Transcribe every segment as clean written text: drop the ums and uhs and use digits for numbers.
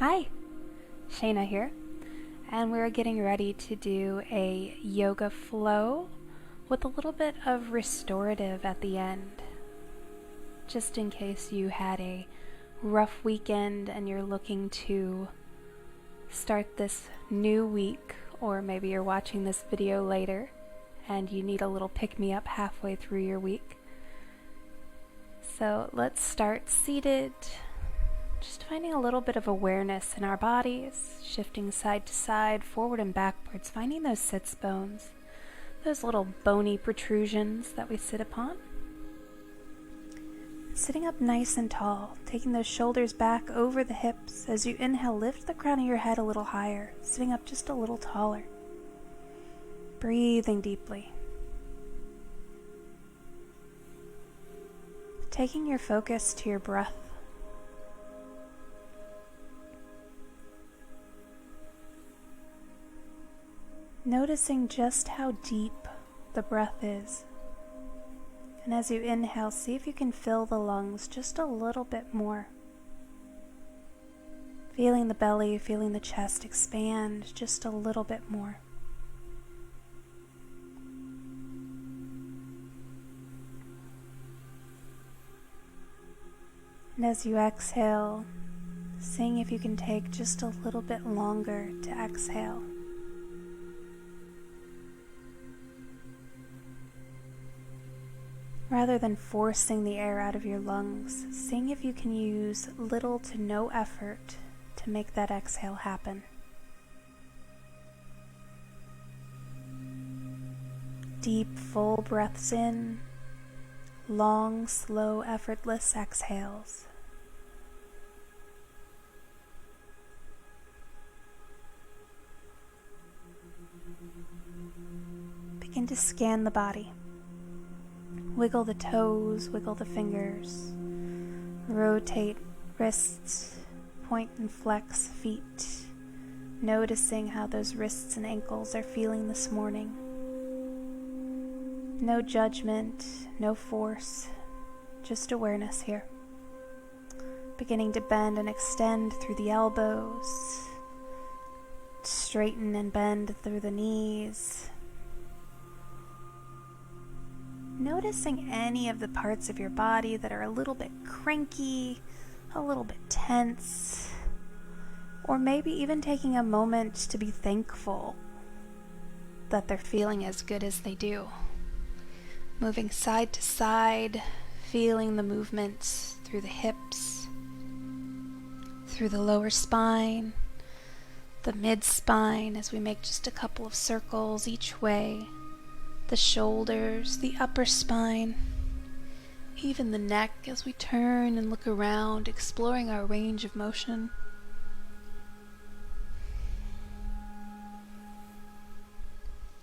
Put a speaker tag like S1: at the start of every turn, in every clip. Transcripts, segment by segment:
S1: Hi, Shayna here, and we're getting ready to do a yoga flow with a little bit of restorative at the end. Just in case you had a rough weekend and you're looking to start this new week, or maybe you're watching this video later and you need a little pick-me-up halfway through your week. So let's start seated. Just finding a little bit of awareness in our bodies, shifting side to side, forward and backwards, finding those sits bones, those little bony protrusions that we sit upon. Sitting up nice and tall, taking those shoulders back over the hips. As you inhale, lift the crown of your head a little higher, sitting up just a little taller. Breathing deeply. Taking your focus to your breath. Noticing just how deep the breath is. And as you inhale, see if you can fill the lungs just a little bit more. Feeling the belly, feeling the chest expand just a little bit more. And as you exhale, seeing if you can take just a little bit longer to exhale. Rather than forcing the air out of your lungs, seeing if you can use little to no effort to make that exhale happen. Deep, full breaths in, long, slow, effortless exhales. Begin to scan the body. Wiggle the toes, wiggle the fingers, rotate wrists, point and flex feet, noticing how those wrists and ankles are feeling this morning. No judgment, no force, just awareness here. Beginning to bend and extend through the elbows, straighten and bend through the knees. Noticing any of the parts of your body that are a little bit cranky, a little bit tense, or maybe even taking a moment to be thankful that they're feeling as good as they do. Moving side to side, feeling the movements through the hips, through the lower spine, the mid-spine as we make just a couple of circles each way. The shoulders, the upper spine, even the neck as we turn and look around, exploring our range of motion.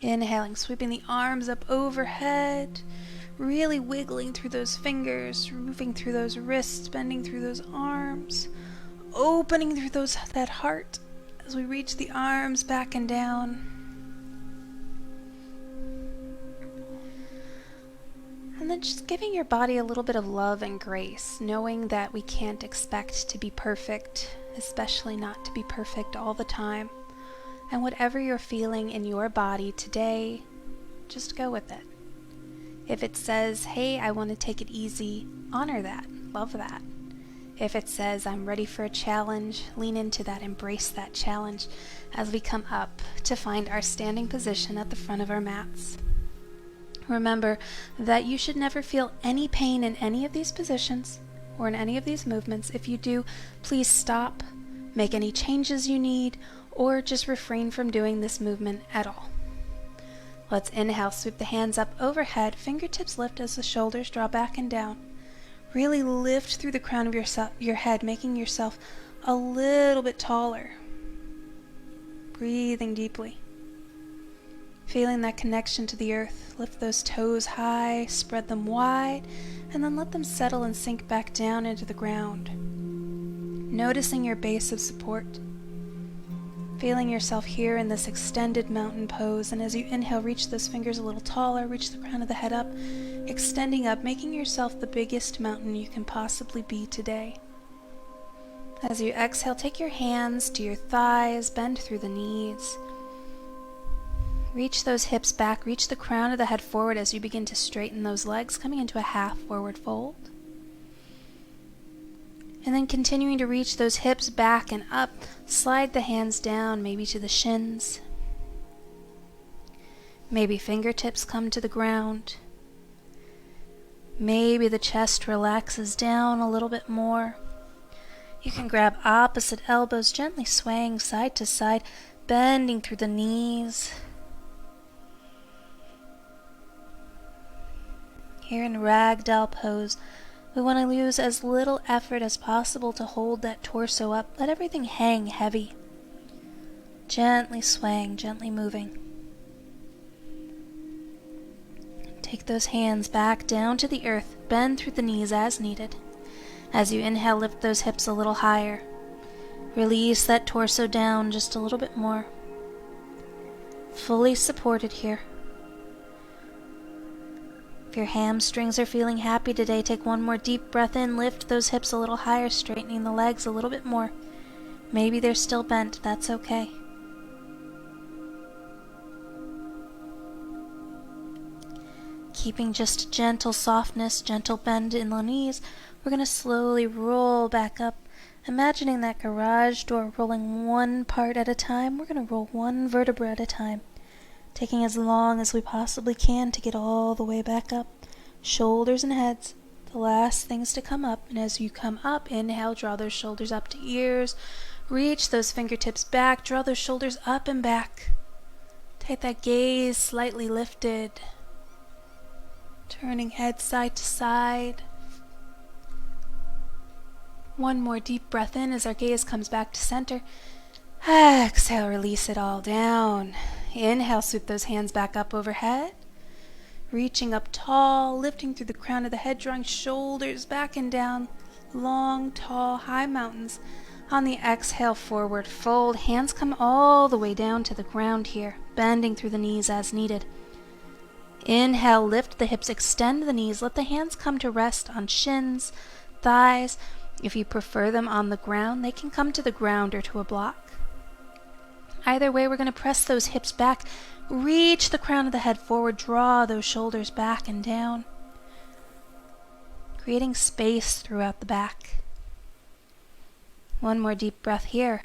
S1: Inhaling, sweeping the arms up overhead, really wiggling through those fingers, moving through those wrists, bending through those arms, opening through that heart as we reach the arms back and down. And then just giving your body a little bit of love and grace, knowing that we can't expect to be perfect, especially not to be perfect all the time. And whatever you're feeling in your body today, just go with it. If it says, hey, I want to take it easy, honor that, love that. If it says, I'm ready for a challenge, lean into that, embrace that challenge as we come up to find our standing position at the front of our mats. Remember that you should never feel any pain in any of these positions or in any of these movements. If you do, please stop, make any changes you need, or just refrain from doing this movement at all. Let's inhale, sweep the hands up overhead, fingertips lift as the shoulders draw back and down. Really lift through the crown of your head, making yourself a little bit taller. Breathing deeply. Feeling that connection to the earth, lift those toes high, spread them wide, and then let them settle and sink back down into the ground. Noticing your base of support. Feeling yourself here in this extended mountain pose, and as you inhale, reach those fingers a little taller, reach the crown of the head up, extending up, making yourself the biggest mountain you can possibly be today. As you exhale, take your hands to your thighs, bend through the knees. Reach those hips back, reach the crown of the head forward as you begin to straighten those legs, coming into a half forward fold. And then continuing to reach those hips back and up, slide the hands down, maybe to the shins. Maybe fingertips come to the ground. Maybe the chest relaxes down a little bit more. You can grab opposite elbows, gently swaying side to side, bending through the knees. Here in ragdoll pose, we want to use as little effort as possible to hold that torso up. Let everything hang heavy. Gently swaying, gently moving. Take those hands back down to the earth. Bend through the knees as needed. As you inhale, lift those hips a little higher. Release that torso down just a little bit more. Fully supported here. If your hamstrings are feeling happy today, take one more deep breath in, lift those hips a little higher, straightening the legs a little bit more. Maybe they're still bent, that's okay. Keeping just gentle softness, gentle bend in the knees, we're going to slowly roll back up. Imagining that garage door rolling one part at a time, we're going to roll one vertebra at a time. Taking as long as we possibly can to get all the way back up. Shoulders and heads, the last things to come up. And as you come up, inhale, draw those shoulders up to ears. Reach those fingertips back, draw those shoulders up and back. Take that gaze slightly lifted. Turning head side to side. One more deep breath in as our gaze comes back to center. Exhale, release it all down. Inhale, sweep those hands back up overhead. Reaching up tall, lifting through the crown of the head, drawing shoulders back and down. Long, tall, high mountains. On the exhale, forward fold. Hands come all the way down to the ground here, bending through the knees as needed. Inhale, lift the hips, extend the knees. Let the hands come to rest on shins, thighs. If you prefer them on the ground, they can come to the ground or to a block. Either way, we're going to press those hips back, reach the crown of the head forward, draw those shoulders back and down, creating space throughout the back. One more deep breath here.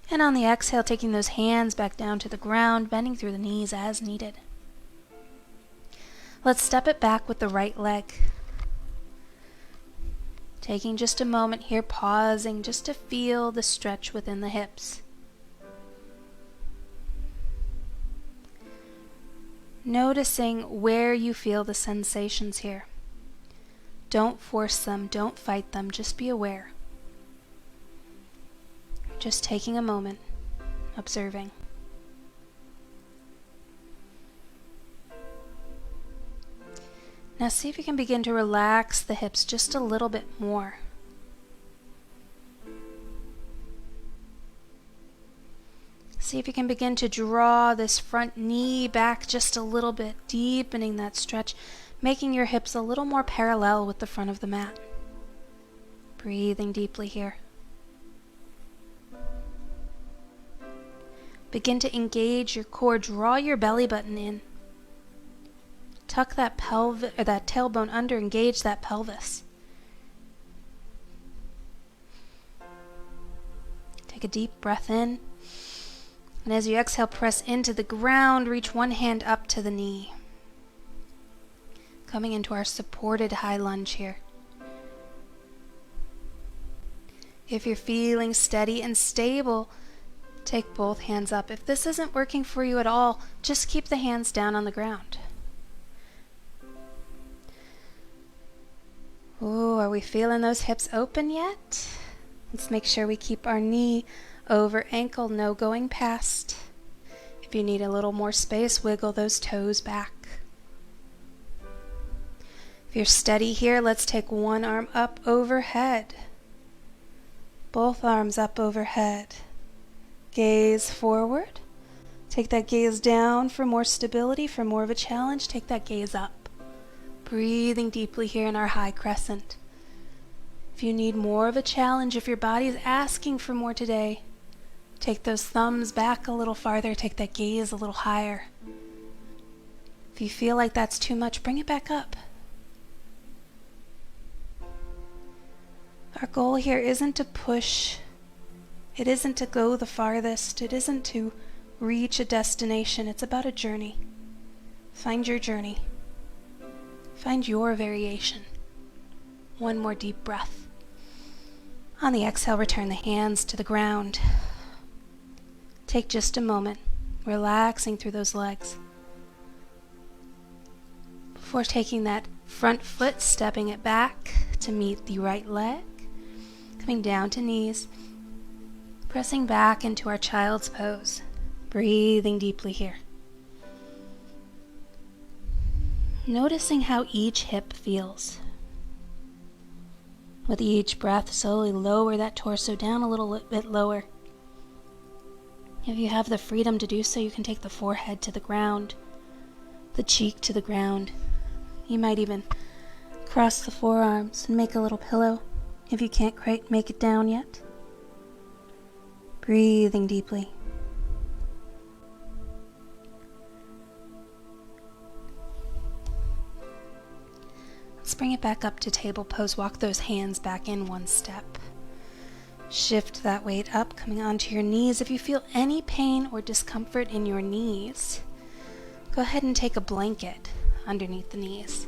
S1: And on the exhale, taking those hands back down to the ground, bending through the knees as needed. Let's step it back with the right leg. Taking just a moment here, pausing just to feel the stretch within the hips. Noticing where you feel the sensations here. Don't force them, don't fight them, just be aware. Just taking a moment, observing. Now see if you can begin to relax the hips just a little bit more. See if you can begin to draw this front knee back just a little bit, deepening that stretch, making your hips a little more parallel with the front of the mat. Breathing deeply here. Begin to engage your core, draw your belly button in. Tuck that that tailbone under, engage that pelvis. Take a deep breath in. And as you exhale, press into the ground, reach one hand up to the knee. Coming into our supported high lunge here. If you're feeling steady and stable, take both hands up. If this isn't working for you at all, just keep the hands down on the ground. Ooh, are we feeling those hips open yet? Let's make sure we keep our knee over ankle, no going past. If you need a little more space, wiggle those toes back. If you're steady here, let's take one arm up overhead. Both arms up overhead. Gaze forward. Take that gaze down for more stability, for more of a challenge. Take that gaze up. Breathing deeply here in our high crescent. If you need more of a challenge, if your body is asking for more today, take those thumbs back a little farther, take that gaze a little higher. If you feel like that's too much, bring it back up. Our goal here isn't to push. It isn't to go the farthest. It isn't to reach a destination. It's about a journey. Find your journey. Find your variation. One more deep breath. On the exhale, return the hands to the ground. Take just a moment, relaxing through those legs. Before taking that front foot, stepping it back to meet the right leg, coming down to knees, pressing back into our child's pose, breathing deeply here. Noticing how each hip feels. With each breath, slowly lower that torso down a little bit lower. If you have the freedom to do so, you can take the forehead to the ground, the cheek to the ground. You might even cross the forearms and make a little pillow if you can't quite make it down yet. Breathing deeply. Let's bring it back up to table pose. Walk those hands back in one step. Shift that weight up, coming onto your knees. If you feel any pain or discomfort in your knees, go ahead and take a blanket underneath the knees.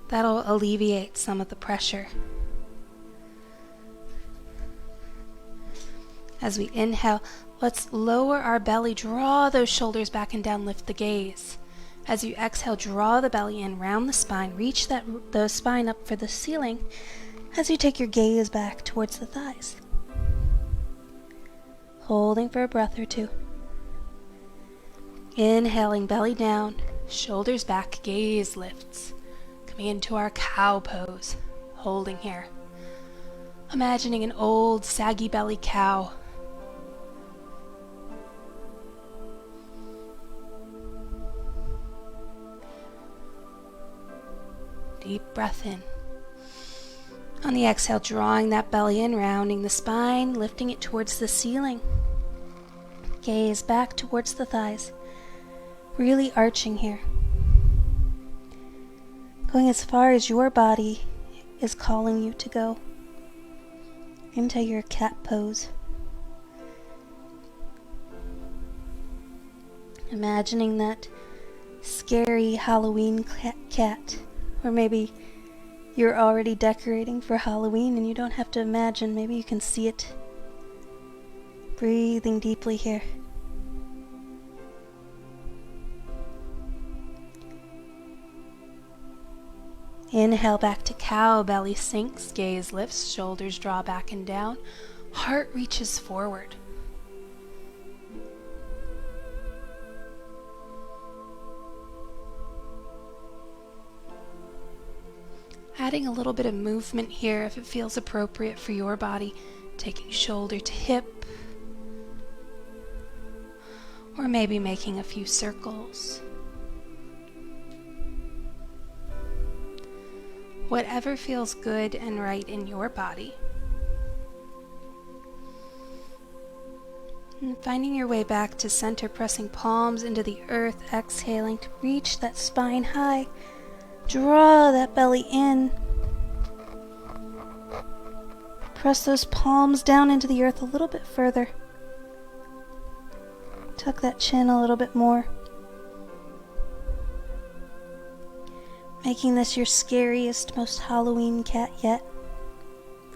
S1: That'll alleviate some of the pressure. As we inhale, let's lower our belly, draw those shoulders back and down, lift the gaze. As you exhale, draw the belly in, round the spine, reach the spine up for the ceiling as you take your gaze back towards the thighs. Holding for a breath or two. Inhaling, belly down, shoulders back, gaze lifts. Coming into our cow pose, holding here. Imagining an old, saggy belly cow. Deep breath in. On the exhale, drawing that belly in, rounding the spine, lifting it towards the ceiling. Gaze back towards the thighs. Really arching here. Going as far as your body is calling you to go. Into your cat pose. Imagining that scary Halloween cat. Or maybe you're already decorating for Halloween and you don't have to imagine, maybe you can see it. Breathing deeply here. Inhale back to cow, belly sinks, gaze lifts, shoulders draw back and down, heart reaches forward. Adding a little bit of movement here if it feels appropriate for your body, taking shoulder to hip, or maybe making a few circles. Whatever feels good and right in your body. And finding your way back to center, pressing palms into the earth, exhaling to reach that spine high. Draw that belly in. Press those palms down into the earth a little bit further. Tuck that chin a little bit more. Making this your scariest, most Halloween cat yet.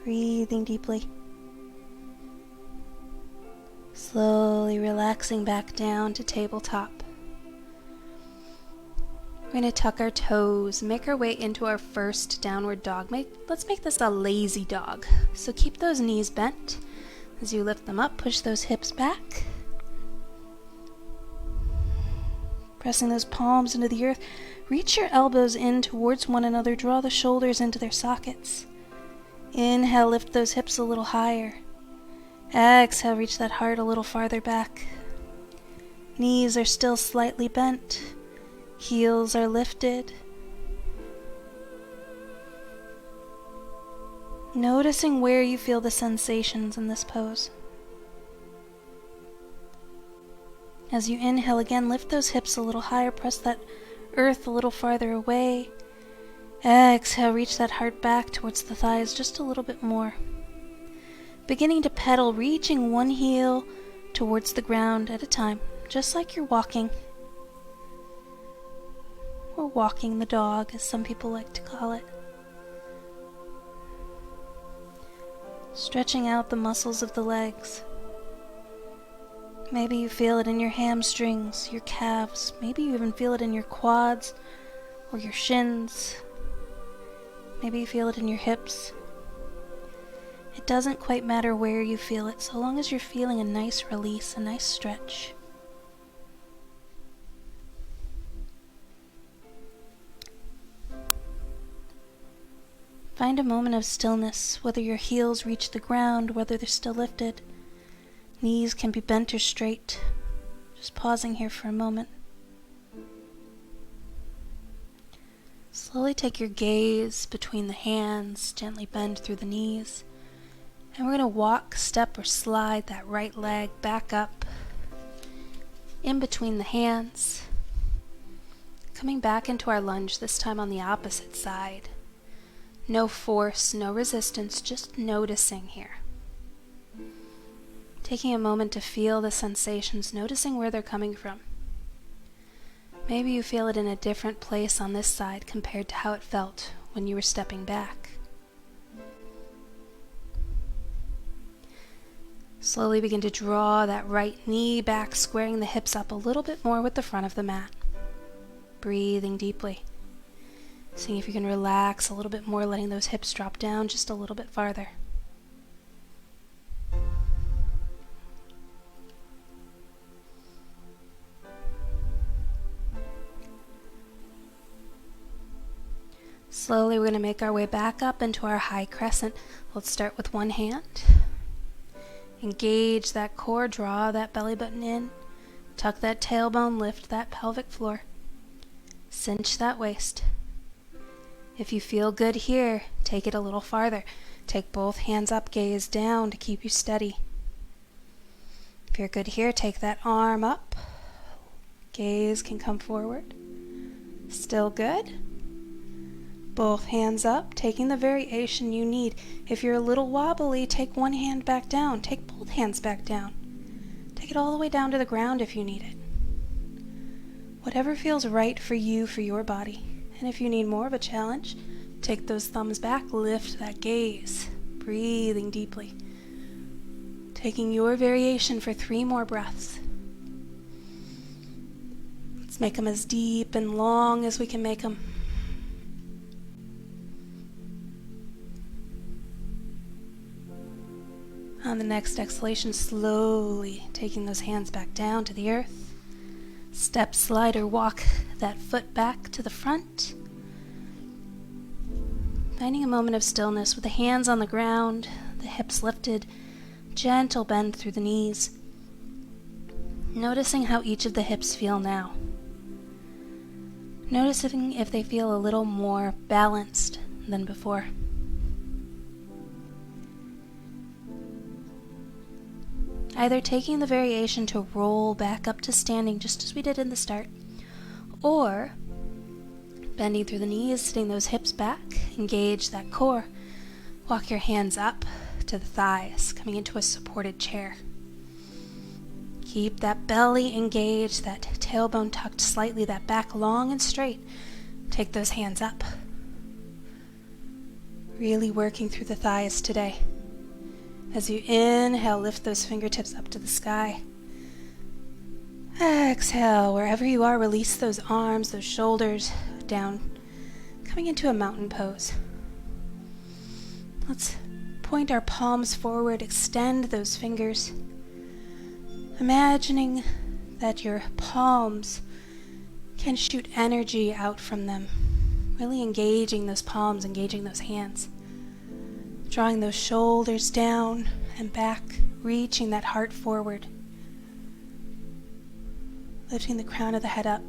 S1: Breathing deeply. Slowly relaxing back down to tabletop. We're going to tuck our toes, make our way into our first downward dog. Let's make this a lazy dog. So keep those knees bent. As you lift them up, push those hips back. Pressing those palms into the earth. Reach your elbows in towards one another. Draw the shoulders into their sockets. Inhale, lift those hips a little higher. Exhale, reach that heart a little farther back. Knees are still slightly bent. Heels are lifted. Noticing where you feel the sensations in this pose. As you inhale again, lift those hips a little higher, press that earth a little farther away. Exhale, reach that heart back towards the thighs just a little bit more. Beginning to pedal, reaching one heel towards the ground at a time, just like you're walking. Or walking the dog, as some people like to call it. Stretching out the muscles of the legs. Maybe you feel it in your hamstrings, your calves. Maybe you even feel it in your quads or your shins. Maybe you feel it in your hips. It doesn't quite matter where you feel it, so long as you're feeling a nice release, a nice stretch. Find a moment of stillness, whether your heels reach the ground, whether they're still lifted. Knees can be bent or straight. Just pausing here for a moment. Slowly take your gaze between the hands, gently bend through the knees. And we're going to walk, step, or slide that right leg back up in between the hands. Coming back into our lunge, this time on the opposite side. No force, no resistance, just noticing here. Taking a moment to feel the sensations, noticing where they're coming from. Maybe you feel it in a different place on this side compared to how it felt when you were stepping back. Slowly begin to draw that right knee back, squaring the hips up a little bit more with the front of the mat. Breathing deeply. Seeing if you can relax a little bit more, letting those hips drop down just a little bit farther. Slowly we're going to make our way back up into our high crescent. Let's start with one hand. Engage that core, draw that belly button in. Tuck that tailbone, lift that pelvic floor. Cinch that waist. If you feel good here, take it a little farther. Take both hands up, gaze down to keep you steady. If you're good here, take that arm up. Gaze can come forward. Still good? Both hands up, taking the variation you need. If you're a little wobbly, take one hand back down. Take both hands back down. Take it all the way down to the ground if you need it. Whatever feels right for you, for your body. And if you need more of a challenge, take those thumbs back, lift that gaze, breathing deeply. Taking your variation for 3 more breaths. Let's make them as deep and long as we can make them. On the next exhalation, slowly taking those hands back down to the earth. Step, slide, or walk that foot back to the front. Finding a moment of stillness with the hands on the ground, the hips lifted, gentle bend through the knees. Noticing how each of the hips feel now. Noticing if they feel a little more balanced than before. Either taking the variation to roll back up to standing just as we did in the start, or bending through the knees, sitting those hips back, engage that core. Walk your hands up to the thighs, coming into a supported chair. Keep that belly engaged, that tailbone tucked slightly, that back long and straight. Take those hands up. Really working through the thighs today. As you inhale, lift those fingertips up to the sky. Exhale, wherever you are, release those arms, those shoulders down, coming into a mountain pose. Let's point our palms forward, extend those fingers, imagining that your palms can shoot energy out from them, really engaging those palms, engaging those hands. Drawing those shoulders down and back, reaching that heart forward. Lifting the crown of the head up.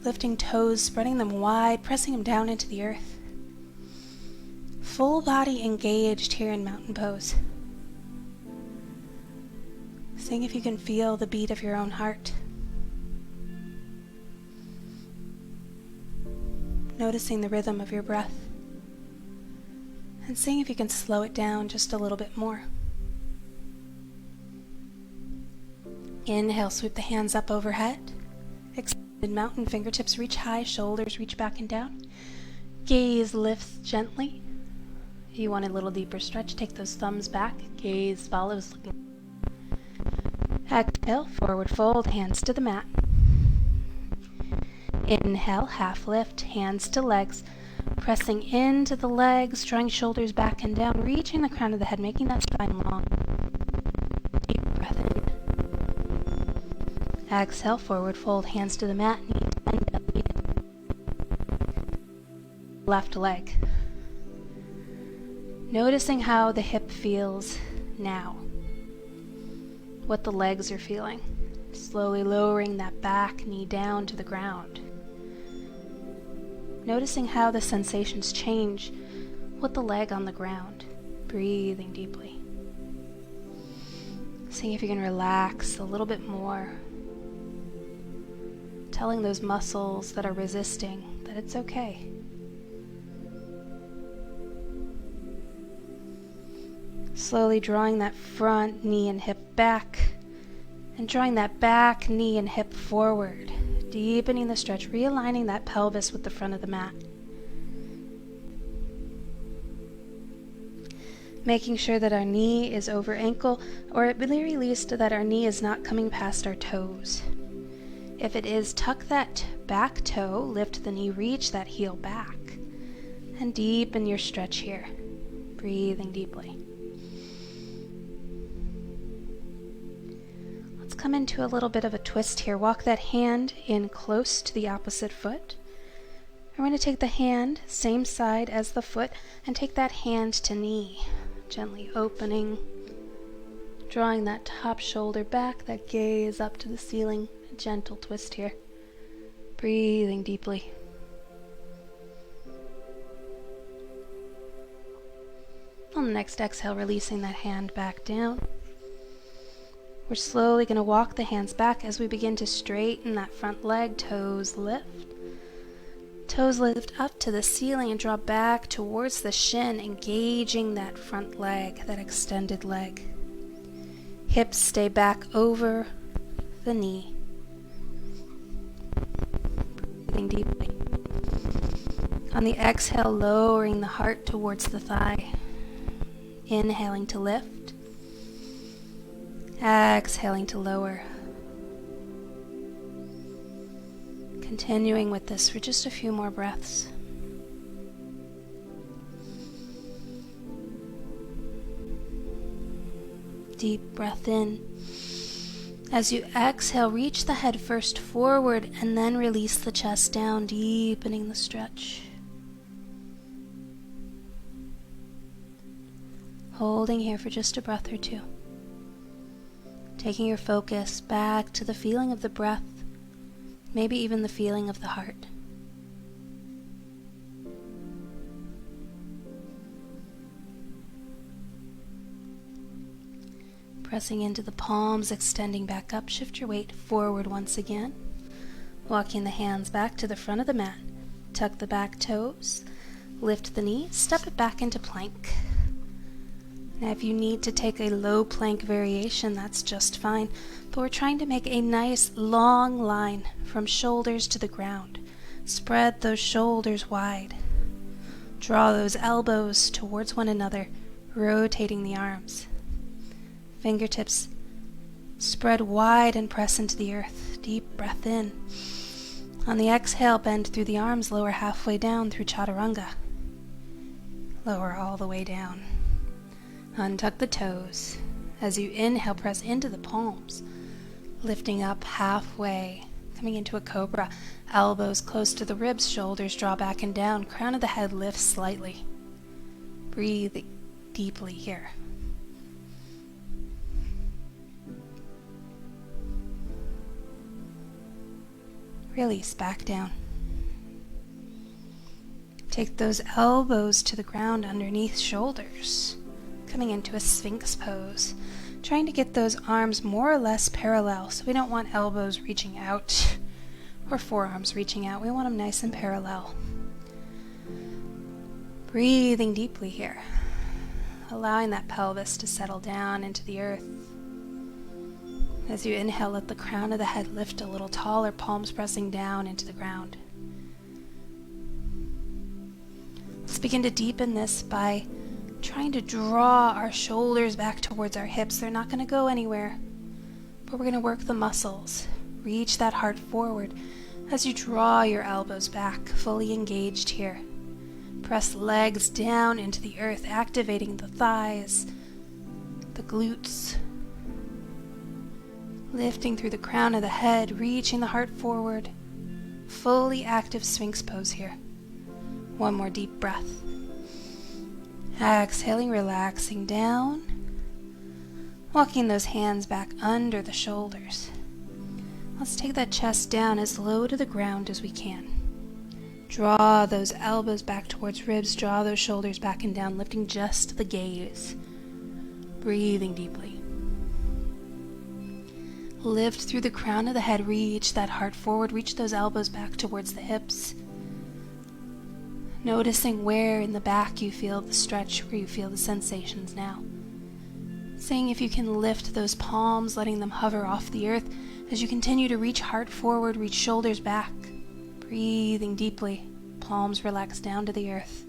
S1: Lifting toes, spreading them wide, pressing them down into the earth. Full body engaged here in mountain pose. Seeing if you can feel the beat of your own heart. Noticing the rhythm of your breath. And seeing if you can slow it down just a little bit more. Inhale, sweep the hands up overhead. Extended mountain, fingertips reach high, shoulders reach back and down. Gaze lifts gently. If you want a little deeper stretch, take those thumbs back. Gaze follows. Exhale, forward fold, hands to the mat. Inhale, half lift, hands to legs. Pressing into the legs, drawing shoulders back and down, reaching the crown of the head, making that spine long. Deep breath in. Exhale, forward fold, hands to the mat, knees bend, belly in. Left leg. Noticing how the hip feels now. What the legs are feeling. Slowly lowering that back knee down to the ground. Noticing how the sensations change with the leg on the ground. Breathing deeply. Seeing if you can relax a little bit more. Telling those muscles that are resisting that it's okay. Slowly drawing that front knee and hip back, and drawing that back knee and hip forward, deepening the stretch, realigning that pelvis with the front of the mat. Making sure that our knee is over ankle, or at the very least that our knee is not coming past our toes. If it is, tuck that back toe, lift the knee, reach that heel back, and deepen your stretch here, breathing deeply. Come into a little bit of a twist here. Walk that hand in close to the opposite foot. We're going to take the hand, same side as the foot, and take that hand to knee. Gently opening, drawing that top shoulder back, that gaze up to the ceiling. A gentle twist here. Breathing deeply. On the next exhale, releasing that hand back down. We're slowly going to walk the hands back as we begin to straighten that front leg. Toes lift. Toes lift up to the ceiling and draw back towards the shin, engaging that front leg, that extended leg. Hips stay back over the knee. Breathing deeply. On the exhale, lowering the heart towards the thigh. Inhaling to lift. Exhaling to lower. Continuing with this for just a few more breaths. Deep breath in. As you exhale, reach the head first forward and then release the chest down, deepening the stretch. Holding here for just a breath or two. Taking your focus back to the feeling of the breath, maybe even the feeling of the heart. Pressing into the palms, extending back up, shift your weight forward once again. Walking the hands back to the front of the mat. Tuck the back toes, lift the knee, step it back into plank. Now if you need to take a low plank variation, that's just fine, but we're trying to make a nice long line from shoulders to the ground. Spread those shoulders wide. Draw those elbows towards one another, rotating the arms. Fingertips spread wide and press into the earth. Deep breath in. On the exhale, bend through the arms, lower halfway down through Chaturanga. Lower all the way down. Untuck the toes. As you inhale, press into the palms, lifting up halfway, coming into a cobra. Elbows close to the ribs, shoulders draw back and down, crown of the head lifts slightly. Breathe deeply here. Release back down. Take those elbows to the ground underneath shoulders, coming into a Sphinx pose, trying to get those arms more or less parallel, so we don't want elbows reaching out or forearms reaching out. We want them nice and parallel. Breathing deeply here, allowing that pelvis to settle down into the earth. As you inhale, let the crown of the head lift a little taller, palms pressing down into the ground. Let's begin to deepen this by trying to draw our shoulders back towards our hips. They're not going to go anywhere, but we're going to work the muscles. Reach that heart forward as you draw your elbows back, fully engaged here. Press legs down into the earth, activating the thighs, the glutes. Lifting through the crown of the head, reaching the heart forward. Fully active Sphinx pose here. One more deep breath. Exhaling, relaxing down. Walking those hands back under the shoulders. Let's take that chest down as low to the ground as we can. Draw those elbows back towards ribs. Draw those shoulders back and down, lifting just the gaze. Breathing deeply. Lift through the crown of the head, reach that heart forward, reach those elbows back towards the hips. Noticing where in the back you feel the stretch, where you feel the sensations now. Seeing if you can lift those palms, letting them hover off the earth as you continue to reach heart forward, reach shoulders back. Breathing deeply, palms relax down to the earth.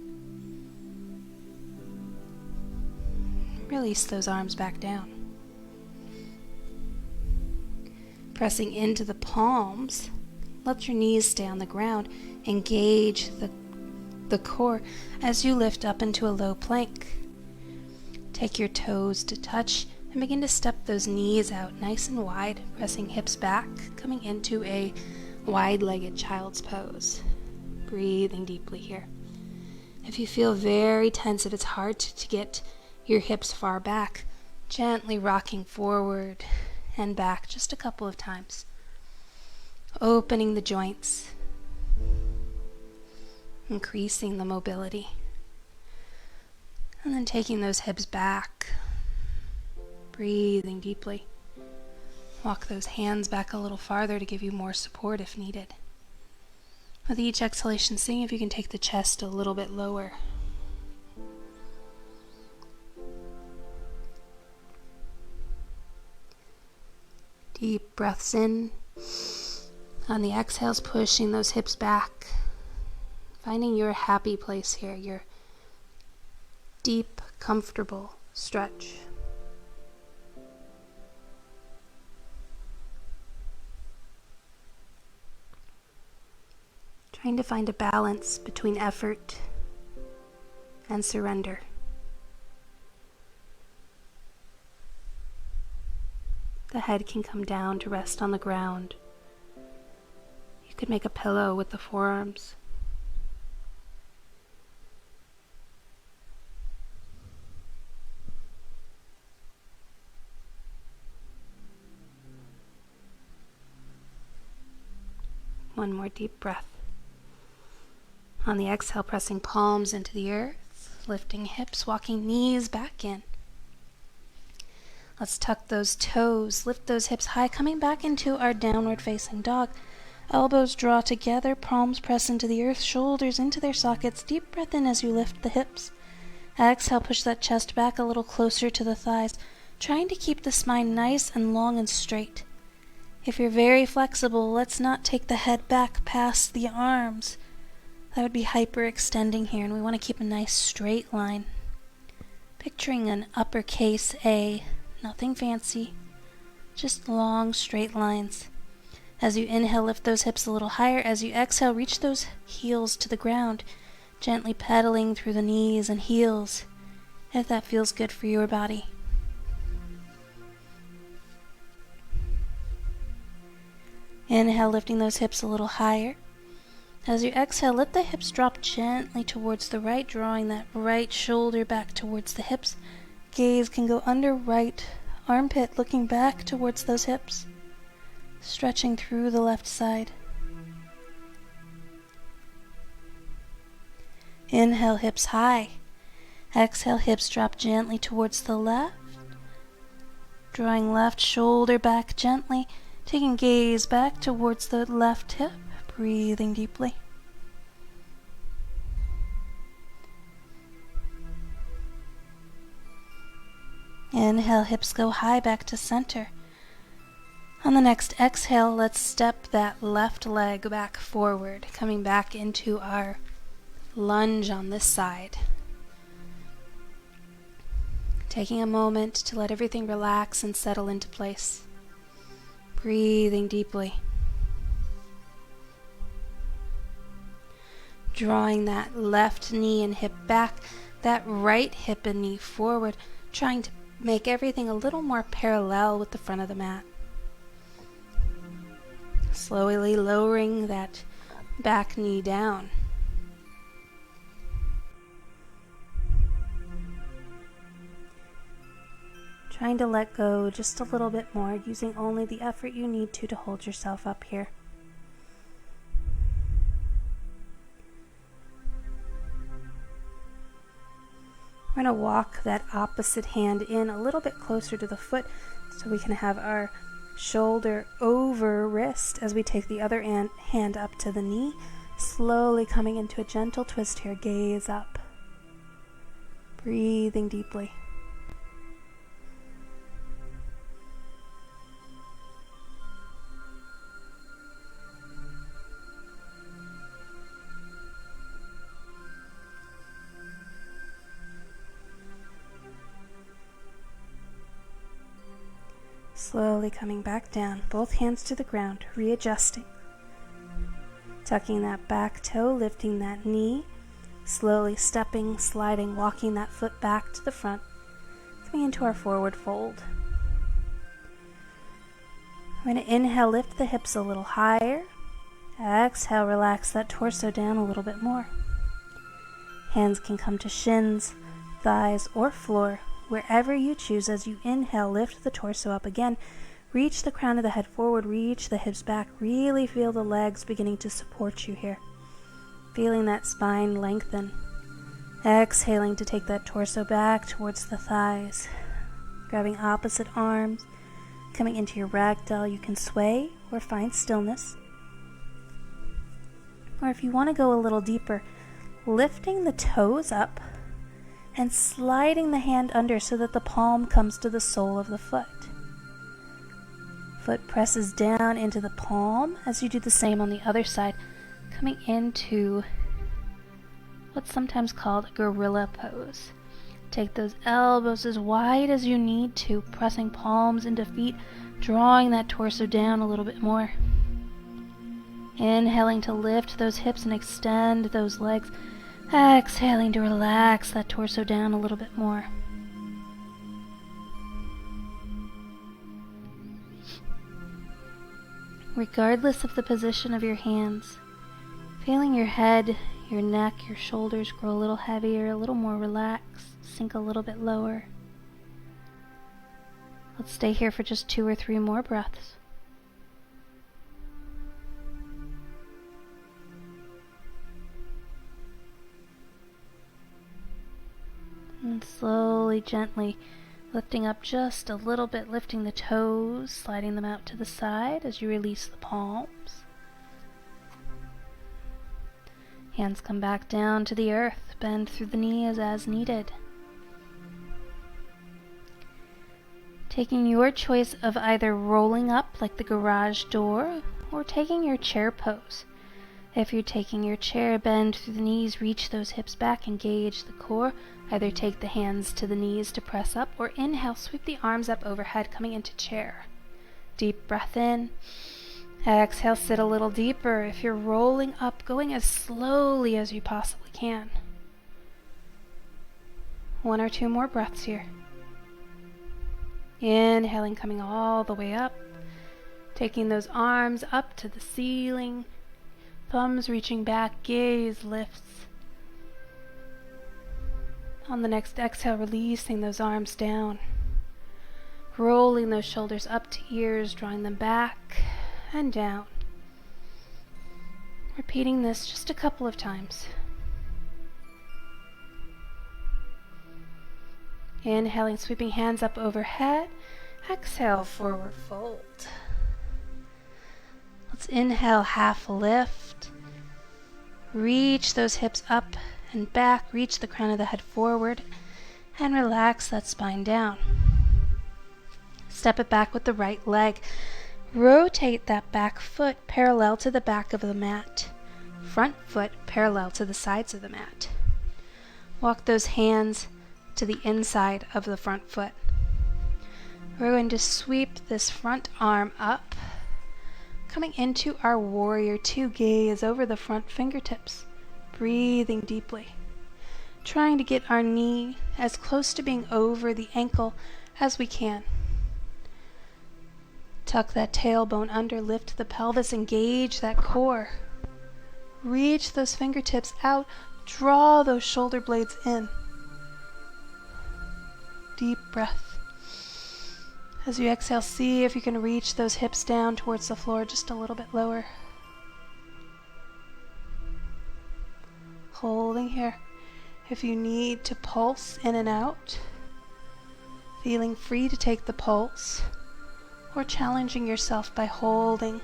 S1: Release those arms back down. Pressing into the palms, let your knees stay on the ground. Engage the core as you lift up into a low plank. Take your toes to touch and begin to step those knees out nice and wide, pressing hips back, coming into a wide-legged child's pose. Breathing deeply here. If you feel very tense, if it's hard to get your hips far back, gently rocking forward and back just a couple of times. Opening the joints, increasing the mobility, and then taking those hips back, breathing deeply. Walk those hands back a little farther to give you more support if needed. With each exhalation, seeing if you can take the chest a little bit lower. Deep breaths in. On the exhales, pushing those hips back. Finding your happy place here, your deep, comfortable stretch. Trying to find a balance between effort and surrender. The head can come down to rest on the ground. You could make a pillow with the forearms. One more deep breath. On the exhale, pressing palms into the earth, lifting hips, walking knees back in. Let's tuck those toes, lift those hips high, coming back into our downward facing dog. Elbows draw together, palms press into the earth, shoulders into their sockets. Deep breath in as you lift the hips. Exhale, push that chest back a little closer to the thighs, trying to keep the spine nice and long and straight. If you're very flexible, let's not take the head back past the arms. That would be hyperextending here, and we want to keep a nice straight line. Picturing an uppercase A, nothing fancy, just long straight lines. As you inhale, lift those hips a little higher. As you exhale, reach those heels to the ground, gently pedaling through the knees and heels, if that feels good for your body. Inhale, lifting those hips a little higher. As you exhale, let the hips drop gently towards the right, drawing that right shoulder back towards the hips. Gaze can go under right armpit, looking back towards those hips, stretching through the left side. Inhale, hips high. Exhale, hips drop gently towards the left. Drawing left shoulder back gently, taking gaze back towards the left hip, breathing deeply. Inhale, hips go high back to center. On the next exhale, let's step that left leg back forward, coming back into our lunge on this side. Taking a moment to let everything relax and settle into place. Breathing deeply. Drawing that left knee and hip back, that right hip and knee forward, trying to make everything a little more parallel with the front of the mat. Slowly lowering that back knee down. Trying to let go just a little bit more, using only the effort you need to hold yourself up here. We're going to walk that opposite hand in a little bit closer to the foot so we can have our shoulder over wrist as we take the other hand up to the knee, slowly coming into a gentle twist here, gaze up. Breathing deeply. Slowly coming back down, both hands to the ground, readjusting. Tucking that back toe, lifting that knee, slowly stepping, sliding, walking that foot back to the front, coming into our forward fold. We're going to inhale, lift the hips a little higher. Exhale, relax that torso down a little bit more. Hands can come to shins, thighs, or floor. Wherever you choose. As you inhale, lift the torso up again. Reach the crown of the head forward, reach the hips back. Really feel the legs beginning to support you here. Feeling that spine lengthen. Exhaling to take that torso back towards the thighs. Grabbing opposite arms, coming into your ragdoll. You can sway or find stillness. Or if you want to go a little deeper, lifting the toes up and sliding the hand under so that the palm comes to the sole of the foot. Foot presses down into the palm as you do the same on the other side, coming into what's sometimes called a gorilla pose. Take those elbows as wide as you need to, pressing palms into feet, drawing that torso down a little bit more. Inhaling to lift those hips and extend those legs. Exhaling to relax that torso down a little bit more. Regardless of the position of your hands, feeling your head, your neck, your shoulders grow a little heavier, a little more relaxed, sink a little bit lower. Let's stay here for just 2 or 3 more breaths. And slowly, gently lifting up just a little bit, lifting the toes, sliding them out to the side as you release the palms. Hands come back down to the earth, bend through the knees as needed. Taking your choice of either rolling up like the garage door or taking your chair pose. If you're taking your chair, bend through the knees, reach those hips back, engage the core. Either take the hands to the knees to press up, or inhale, sweep the arms up overhead, coming into chair. Deep breath in. Exhale, sit a little deeper. If you're rolling up, going as slowly as you possibly can. 1 or 2 more breaths here. Inhaling, coming all the way up. Taking those arms up to the ceiling. Thumbs reaching back, gaze lifts. On the next exhale, releasing those arms down. Rolling those shoulders up to ears, drawing them back and down. Repeating this just a couple of times. Inhaling, sweeping hands up overhead. Exhale, forward fold. Let's inhale, half lift. Reach those hips up and back. Reach the crown of the head forward. And relax that spine down. Step it back with the right leg. Rotate that back foot parallel to the back of the mat. Front foot parallel to the sides of the mat. Walk those hands to the inside of the front foot. We're going to sweep this front arm up, coming into our warrior two. Gaze over the front fingertips, breathing deeply, trying to get our knee as close to being over the ankle as we can. Tuck that tailbone under, lift the pelvis, engage that core. Reach those fingertips out, draw those shoulder blades in. Deep breath. As you exhale, see if you can reach those hips down towards the floor just a little bit lower. Holding here. If you need to pulse in and out, feeling free to take the pulse, or challenging yourself by holding.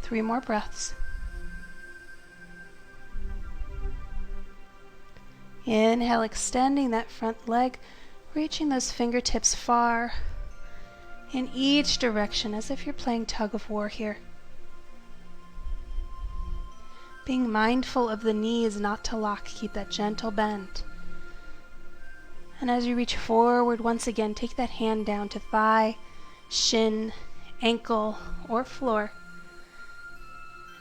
S1: 3 more breaths. Inhale, extending that front leg, reaching those fingertips far in each direction as if you're playing tug of war here. Being mindful of the knees not to lock, keep that gentle bend. And as you reach forward, once again, take that hand down to thigh, shin, ankle, or floor.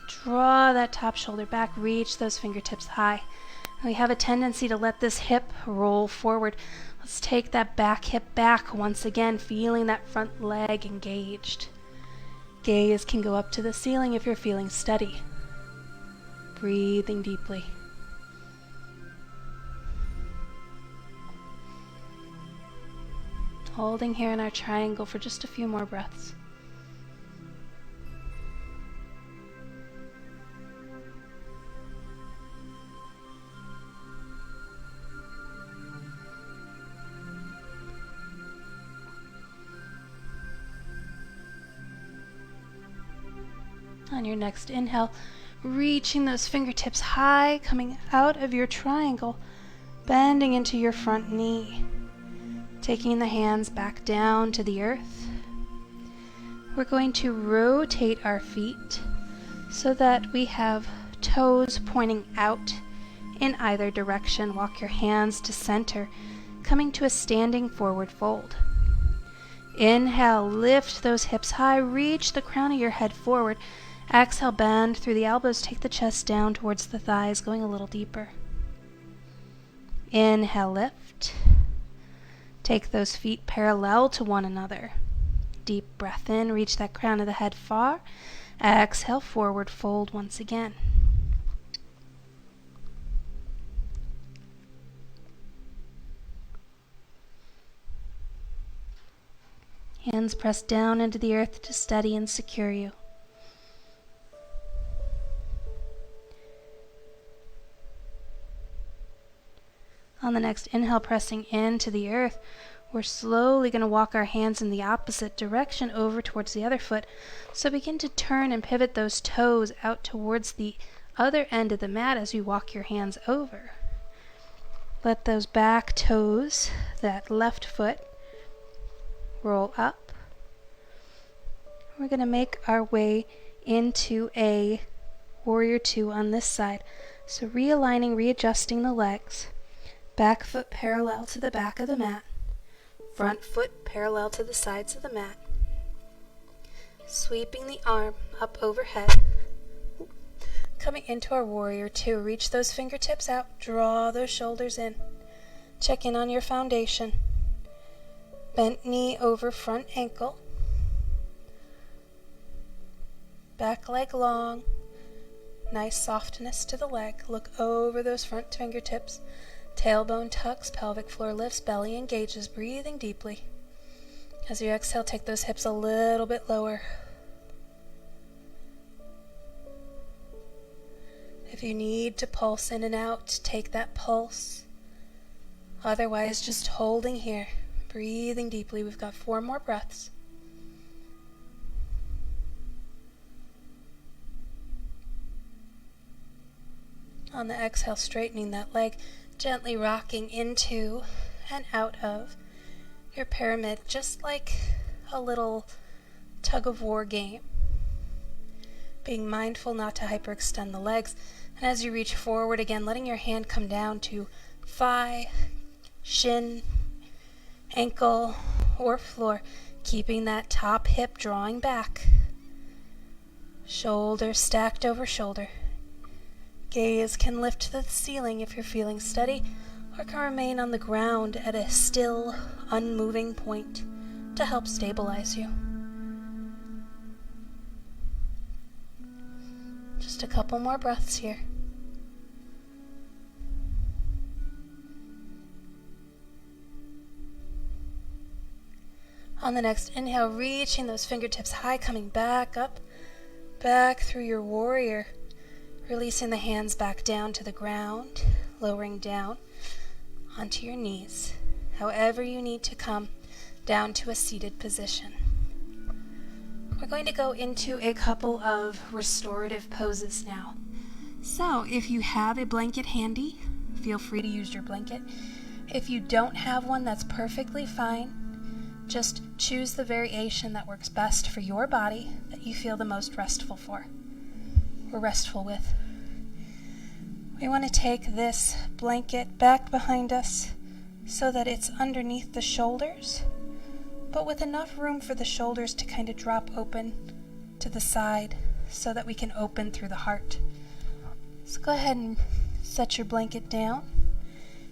S1: Draw that top shoulder back, reach those fingertips high. And we have a tendency to let this hip roll forward. Let's take that back hip back once again, feeling that front leg engaged. Gaze can go up to the ceiling if you're feeling steady. Breathing deeply. Holding here in our triangle for just a few more breaths. On your next inhale, reaching those fingertips high, coming out of your triangle, bending into your front knee. Taking the hands back down to the earth. We're going to rotate our feet so that we have toes pointing out in either direction. Walk your hands to center, coming to a standing forward fold. Inhale, lift those hips high, reach the crown of your head forward. Exhale, bend through the elbows, take the chest down towards the thighs, going a little deeper. Inhale, lift. Take those feet parallel to one another. Deep breath in, reach that crown of the head far. Exhale, forward fold once again. Hands pressed down into the earth to steady and secure you. On the next inhale, pressing into the earth, we're slowly going to walk our hands in the opposite direction over towards the other foot. So begin to turn and pivot those toes out towards the other end of the mat as you walk your hands over. Let those back toes, that left foot, roll up. We're going to make our way into a warrior two on this side. So realigning, readjusting the legs. Back foot parallel to the back of the mat. Front foot parallel to the sides of the mat. Sweeping the arm up overhead. Coming into our warrior two. Reach those fingertips out. Draw those shoulders in. Check in on your foundation. Bent knee over front ankle. Back leg long. Nice softness to the leg. Look over those front fingertips. Tailbone tucks, pelvic floor lifts, belly engages, breathing deeply. As you exhale, take those hips a little bit lower. If you need to pulse in and out, take that pulse. Otherwise, just holding here, breathing deeply. We've got 4 more breaths. On the exhale, straightening that leg, gently rocking into and out of your pyramid, just like a little tug-of-war game. Being mindful not to hyperextend the legs, and as you reach forward again, letting your hand come down to thigh, shin, ankle, or floor, keeping that top hip drawing back. Shoulder stacked over shoulder. Gaze can lift to the ceiling if you're feeling steady, or can remain on the ground at a still, unmoving point to help stabilize you. Just a couple more breaths here. On the next inhale, reaching those fingertips high, coming back up, back through your warrior. Releasing the hands back down to the ground, lowering down onto your knees. However you need to come down to a seated position. We're going to go into a couple of restorative poses now. So if you have a blanket handy, feel free to use your blanket. If you don't have one, that's perfectly fine. Just choose the variation that works best for your body, that you feel the most restful for. Or restful with. We want to take this blanket back behind us so that it's underneath the shoulders, but with enough room for the shoulders to kind of drop open to the side so that we can open through the heart. So go ahead and set your blanket down.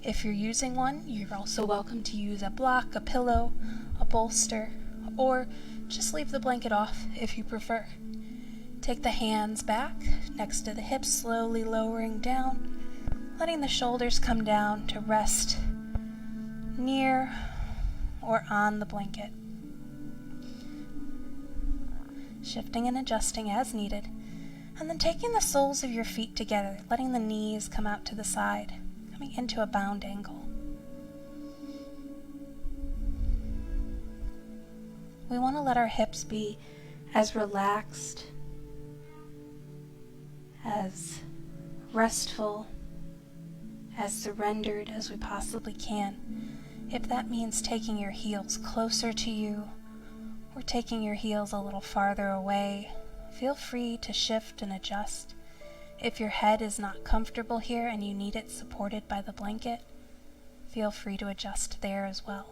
S1: If you're using one, you're also welcome to use a block, a pillow, a bolster, or just leave the blanket off if you prefer. Take the hands back next to the hips, slowly lowering down, letting the shoulders come down to rest near or on the blanket. Shifting and adjusting as needed, and then taking the soles of your feet together, letting the knees come out to the side, coming into a bound angle. We want to let our hips be as relaxed, as restful, as surrendered as we possibly can. If that means taking your heels closer to you or taking your heels a little farther away, feel free to shift and adjust. If your head is not comfortable here and you need it supported by the blanket, feel free to adjust there as well.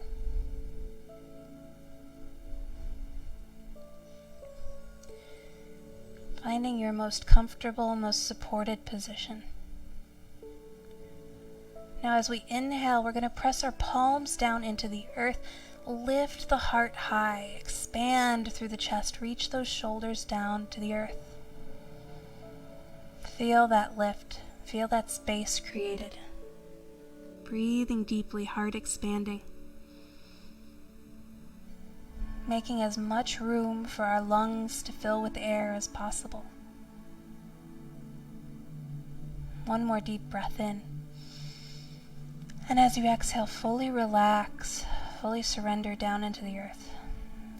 S1: Finding your most comfortable, most supported position. Now as we inhale, we're going to press our palms down into the earth, lift the heart high, expand through the chest, reach those shoulders down to the earth. Feel that lift, feel that space created. Breathing deeply, heart expanding. Making as much room for our lungs to fill with air as possible. One more deep breath in. And as you exhale, fully relax, fully surrender down into the earth.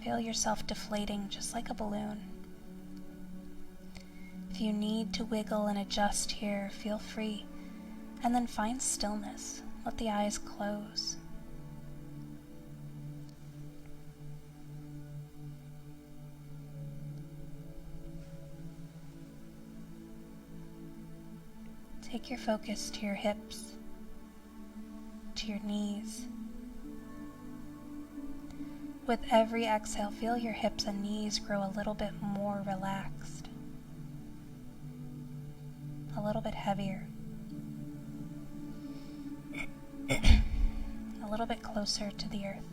S1: Feel yourself deflating just like a balloon. If you need to wiggle and adjust here, feel free. And then find stillness. Let the eyes close. Take your focus to your hips, to your knees. With every exhale, feel your hips and knees grow a little bit more relaxed, a little bit heavier, a little bit closer to the earth.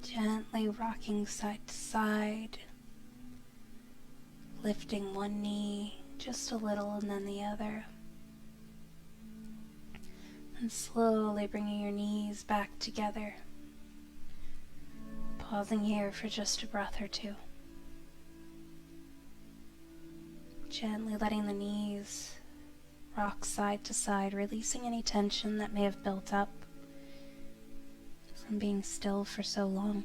S1: Gently rocking side to side, lifting one knee just a little and then the other, and slowly bringing your knees back together, pausing here for just a breath or two. Gently letting the knees rock side to side, releasing any tension that may have built up from being still for so long.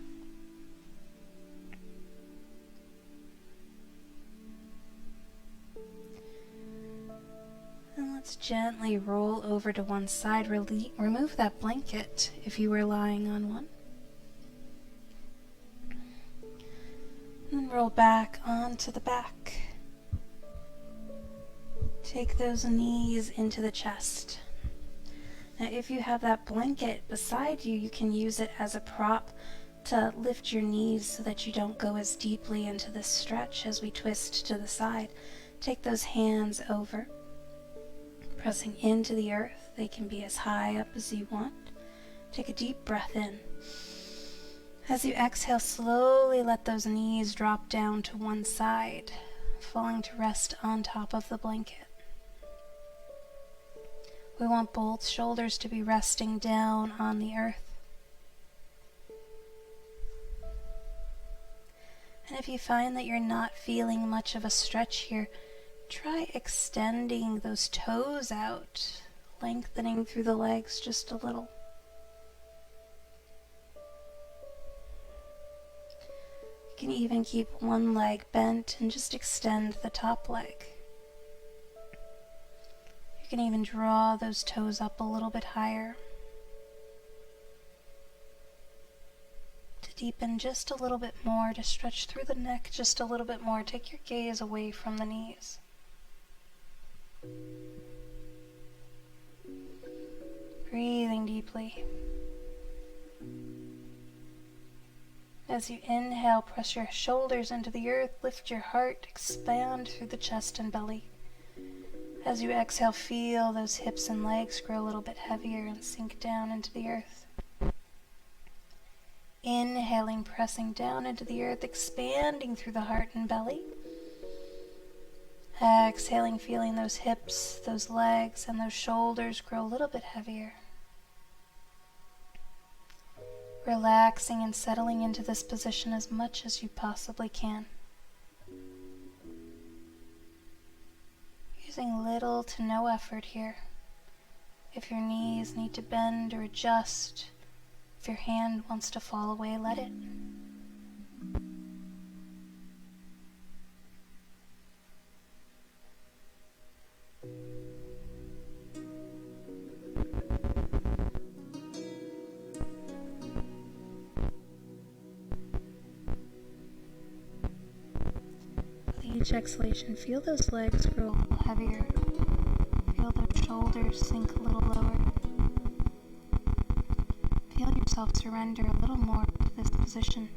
S1: And let's gently roll over to one side. Remove that blanket if you were lying on one. And then roll back onto the back. Take those knees into the chest. Now, if you have that blanket beside you, you can use it as a prop to lift your knees so that you don't go as deeply into this stretch as we twist to the side. Take those hands over, pressing into the earth. They can be as high up as you want. Take a deep breath in. As you exhale, slowly let those knees drop down to one side, falling to rest on top of the blanket. We want both shoulders to be resting down on the earth. And if you find that you're not feeling much of a stretch here, try extending those toes out, lengthening through the legs just a little. You can even keep one leg bent and just extend the top leg. You can even draw those toes up a little bit higher to deepen just a little bit more, to stretch through the neck just a little bit more. Take your gaze away from the knees. Breathing deeply. As you inhale, press your shoulders into the earth, lift your heart, expand through the chest and belly. As you exhale, feel those hips and legs grow a little bit heavier and sink down into the earth. Inhaling, pressing down into the earth, expanding through the heart and belly. Exhaling, feeling those hips, those legs, and those shoulders grow a little bit heavier. Relaxing and settling into this position as much as you possibly can. Using little to no effort here. If your knees need to bend or adjust, if your hand wants to fall away, let it. With each exhalation, feel those legs grow a little heavier. Feel those shoulders sink a little lower. Feel yourself surrender a little more to this position.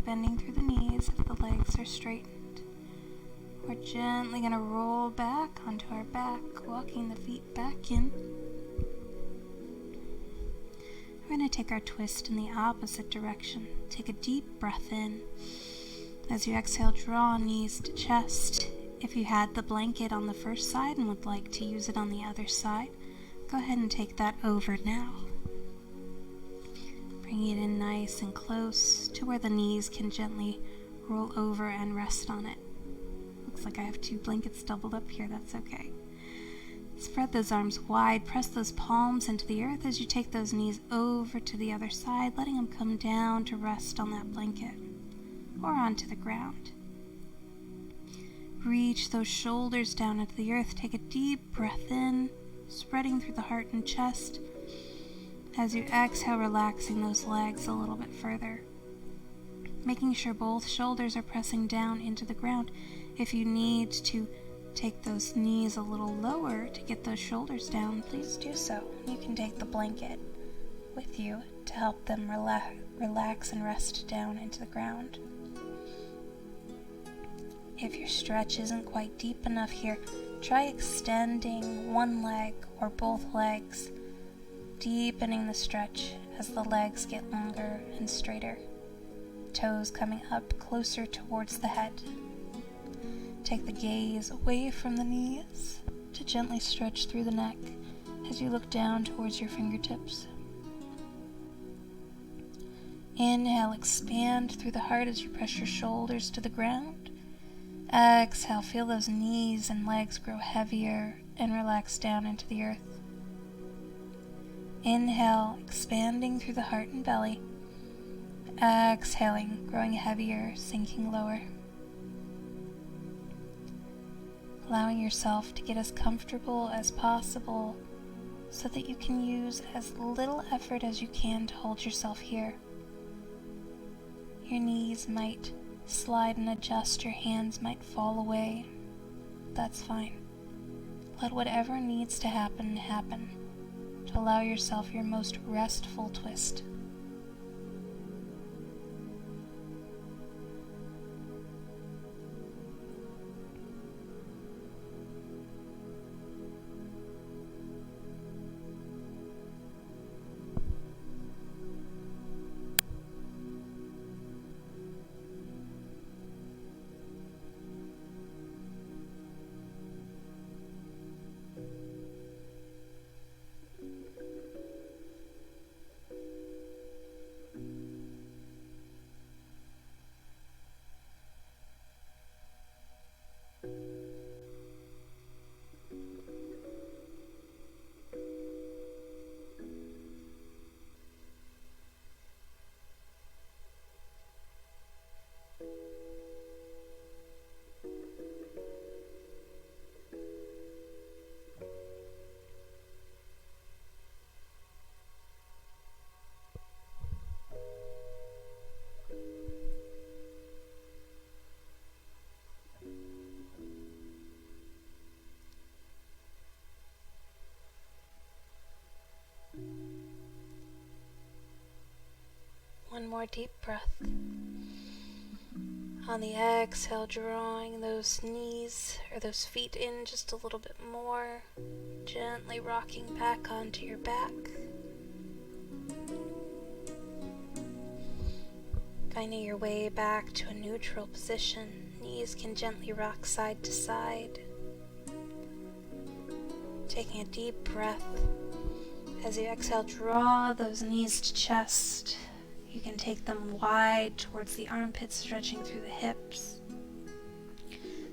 S1: bending through the knees if the legs are straightened. We're gently going to roll back onto our back, walking the feet back in. We're going to take our twist in the opposite direction. Take a deep breath in. As you exhale, draw knees to chest. If you had the blanket on the first side and would like to use it on the other side, go ahead and take that over now. Bring it in nice and close to where the knees can gently roll over and rest on it. Looks like I have 2 blankets doubled up here, that's okay. Spread those arms wide, press those palms into the earth as you take those knees over to the other side, letting them come down to rest on that blanket or onto the ground. Reach those shoulders down into the earth. Take a deep breath in, spreading through the heart and chest. As you exhale, relaxing those legs a little bit further. Making sure both shoulders are pressing down into the ground. If you need to take those knees a little lower to get those shoulders down, please do so. You can take the blanket with you to help them relax and rest down into the ground. If your stretch isn't quite deep enough here, try extending one leg or both legs, deepening the stretch as the legs get longer and straighter. Toes coming up closer towards the head. Take the gaze away from the knees to gently stretch through the neck as you look down towards your fingertips. Inhale, expand through the heart as you press your shoulders to the ground. Exhale, feel those knees and legs grow heavier and relax down into the earth. Inhale, expanding through the heart and belly. Exhaling, growing heavier, sinking lower. Allowing yourself to get as comfortable as possible so that you can use as little effort as you can to hold yourself here. Your knees might slide and adjust, your hands might fall away. That's fine. Let whatever needs to happen happen to allow yourself your most restful twist. One more deep breath. On the exhale, drawing those knees or those feet in just a little bit more, gently rocking back onto your back. Finding your way back to a neutral position. Knees can gently rock side to side. Taking a deep breath. As you exhale, draw those knees to chest. You can take them wide towards the armpits, stretching through the hips.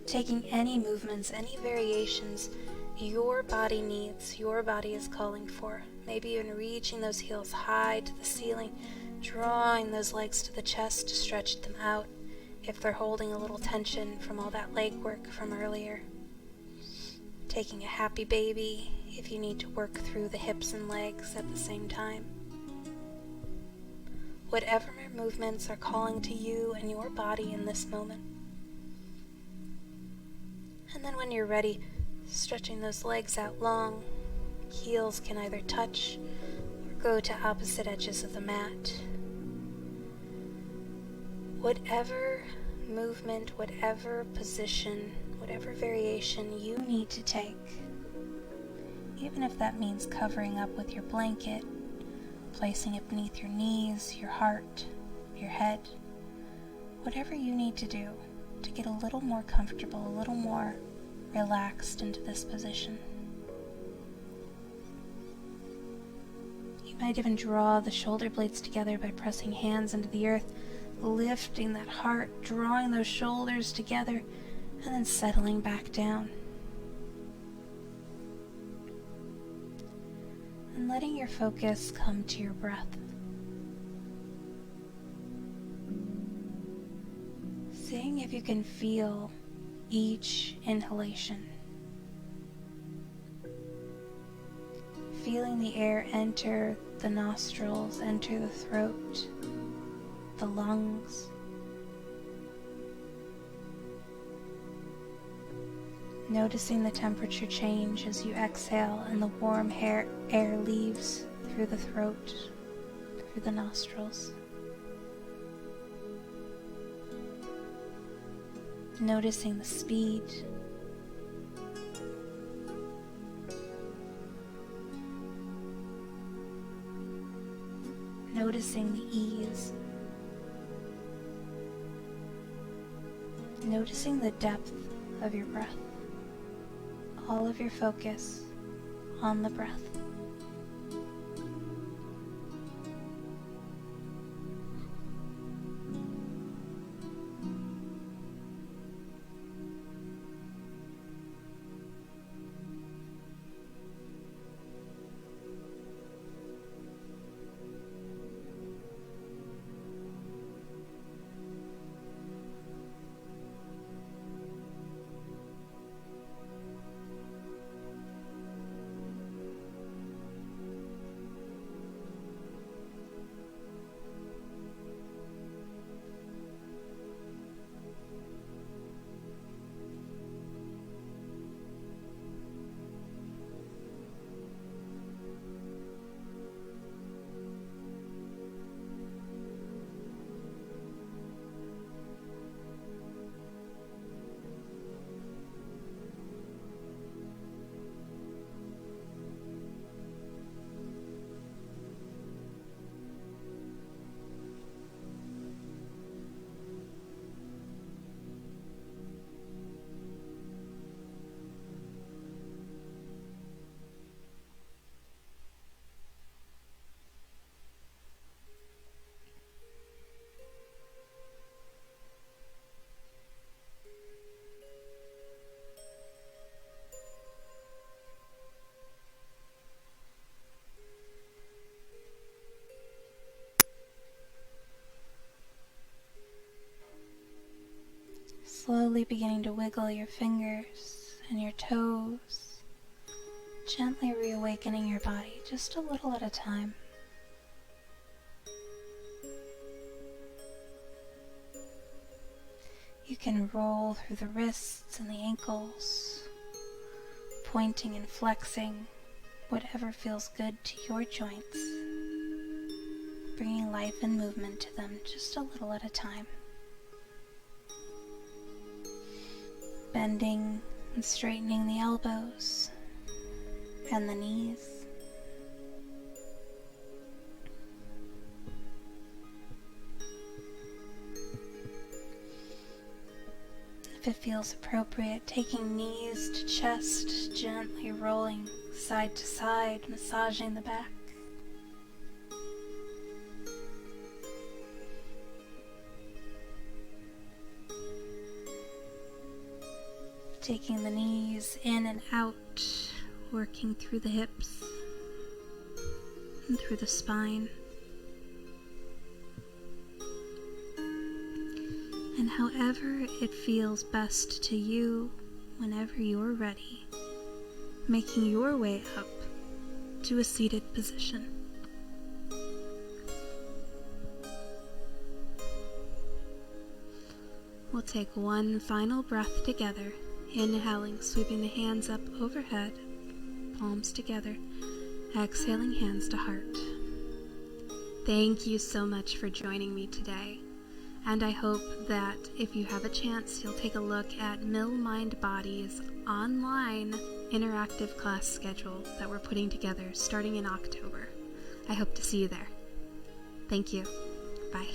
S1: Taking any movements, any variations your body needs, your body is calling for. Maybe even reaching those heels high to the ceiling, drawing those legs to the chest to stretch them out if they're holding a little tension from all that leg work from earlier. Taking a happy baby if you need to work through the hips and legs at the same time. Whatever movements are calling to you and your body in this moment. And then when you're ready, stretching those legs out long. Heels can either touch or go to opposite edges of the mat. whatever movement, whatever position, whatever variation you need to take, even if that means covering up with your blanket, placing it beneath your knees, your heart, your head, whatever you need to do to get a little more comfortable, a little more relaxed into this position. You might even draw the shoulder blades together by pressing hands into the earth, lifting that heart, drawing those shoulders together, and then settling back down. And letting your focus come to your breath. Seeing if you can feel each inhalation. Feeling the air enter the nostrils, enter the throat, the lungs. Noticing the temperature change as you exhale and the warm air leaves through the throat, through the nostrils. Noticing the speed. Noticing the ease. Noticing the depth of your breath. All of your focus on the breath. Slowly beginning to wiggle your fingers and your toes, gently reawakening your body just a little at a time. You can roll through the wrists and the ankles, pointing and flexing, whatever feels good to your joints, bringing life and movement to them just a little at a time. Bending and straightening the elbows and the knees. If it feels appropriate, taking knees to chest, gently rolling side to side, massaging the back. Taking the knees in and out, working through the hips and through the spine. And however it feels best to you, whenever you're ready, making your way up to a seated position. We'll take one final breath together. Inhaling, sweeping the hands up overhead, palms together. Exhaling, hands to heart. Thank you so much for joining me today. And I hope that if you have a chance, you'll take a look at Mill Mind Body's online interactive class schedule that we're putting together starting in October. I hope to see you there. Thank you. Bye.